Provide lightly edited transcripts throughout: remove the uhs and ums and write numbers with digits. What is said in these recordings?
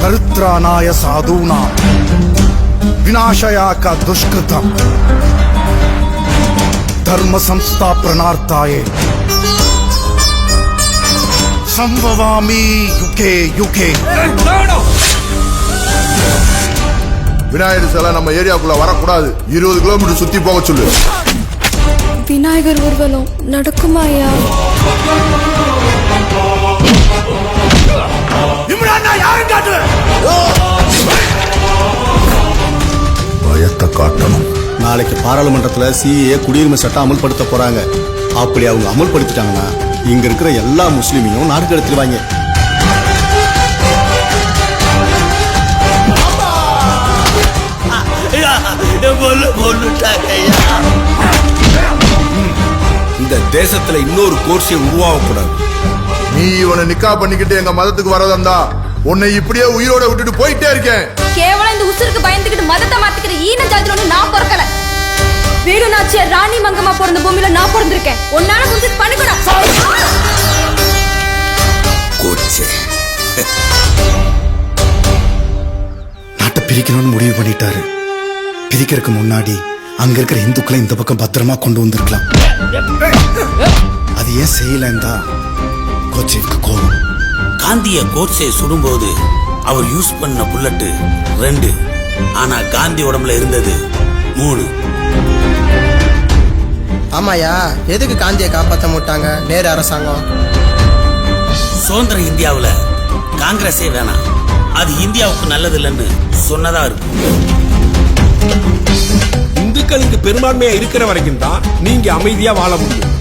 परित्राणाय साधूनां विनाशाय का दुष्कृतम धर्म संस्थापनार्थाय संभवामि युगे युगे. விநாயகர் சிலை நம்ம ஏரியாக்குள்ள வரக்கூடாது. 20 கிலோமீட்டர் சுத்தி போக சொல்லு. விநாயகர் ஊர்வலம் நடக்குமாயா? பயத்தை காட்டணும். நாளைக்கு பாராளுமன்றத்தில் சிஏ குடியுரிமை சட்டம் அமல்படுத்த போறாங்க. அப்படி அவங்க அமல்படுத்திட்டாங்கன்னா இங்க இருக்கிற எல்லா முஸ்லிமையும் நாடு கடத்திடுவாங்க. இந்த தேசத்துல இன்னொரு கோர்ஸை உருவாகக்கூடாது. நீ இவனை நிக்கா பண்ணிக்கிட்டு எங்க மதத்துக்கு வரதா உன்னை இப்படியே உயிரோட விட்டுட்டு போயிட்டே இருக்கேன். கேவலம் இந்த உசுருக்கு பயந்துக்கிட்டு மதத்தை மாத்திக்கிற ஈன ஜாதியில நான் பிறக்கல. வேலுநாச்சியார் ராணி மங்கம்மா பிறந்த பூமியில நான் பிறந்திருக்கேன். உன்னால முடிஞ்சது பண்ணிக்கூட. நாட்டை பிரிக்கணும்னு முடிவு பண்ணிட்டாரு. பிரிக்கிறதுக்கு முன்னாடி அங்க இருக்கிற இந்துக்களை இந்த பக்கம் பத்திரமா கொண்டு வந்திருக்கலாம். அது ஏன் செய்யலன்னா கோட்சேவுக்கு கோபம். காந்திய கோட்சே சுடும்போது அவர் யூஸ் பண்ண புல்லட் 2, ஆனா காந்தி உடம்புல இருந்தது 3. ஆமாயா, எதுக்கு காந்தியை காப்பாற்ற மாட்டாங்க நேரு அரசாங்கம்? சுதந்திர இந்தியாவுல காங்கிரஸே வேணாம், அது இந்தியாவுக்கு நல்லது இல்லைன்னு சொன்னதா இருக்கும். இந்துக்களுக்கு பெரும்பான்மையா இருக்கிற வரைக்கும் தான் நீங்க அமைதியா வாழ முடியும்.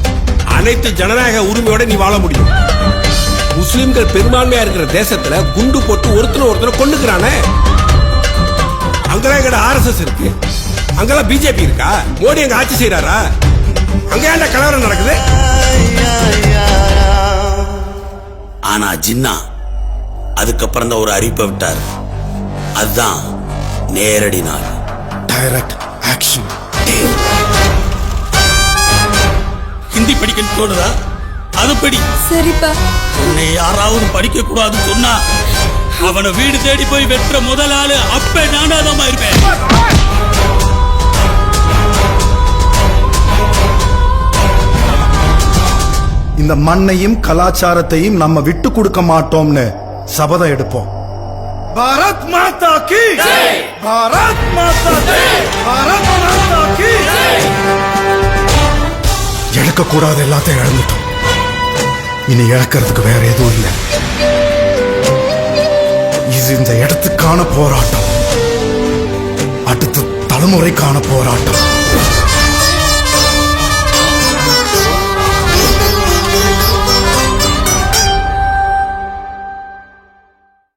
அனைத்து ஜனநாயக உரிமையோட நீ வாழ முடியும். முஸ்லிம்கள் பெரும்பான்மையா இருக்கிற தேசத்துல குண்டு போட்டு ஒருத்தனை கொண்டுக்கிறானே. அங்கெல்லாம் எங்கட RSS இருக்கு, அங்கெல்லாம் பிஜேபி இருக்கா? மோடி அங்க ஆட்சி செய்யறாரா? அங்க ஏன்டா கலவரம் நடக்குது? ஆனா ஜின்னா அதுக்கப்புறம் தான் ஒரு அறிவிப்பை விட்டார். அதுதான் நேரடி நாள். Direct action. ஹிந்தி படிக்க தோணுதா? அது படி. சரிப்பா. உன்னை யாராவது படிக்க கூடாதுன்னு சொன்னா அவனை வீடு தேடி போய் வெற்ற முதல் ஆளு அப்ப நானாதான் இருப்பேன். இந்த மண்ணையும் கலாச்சாரத்தையும் நம்ம விட்டு கொடுக்க மாட்டோம்னு சபதம் எடுப்போம். பாரத் மாதா கி ஜெய், பாரத் மாதா கி, பாரத் மாதா கி ஜெய். இழக்க கூடாத எல்லாத்தையும் இழந்துட்டோம். இனி இழக்கிறதுக்கு வேற எதுவும் இல்லை. இது இந்த இடத்துக்கான போராட்டம், அடுத்த தலைமுறைக்கான போராட்டம்.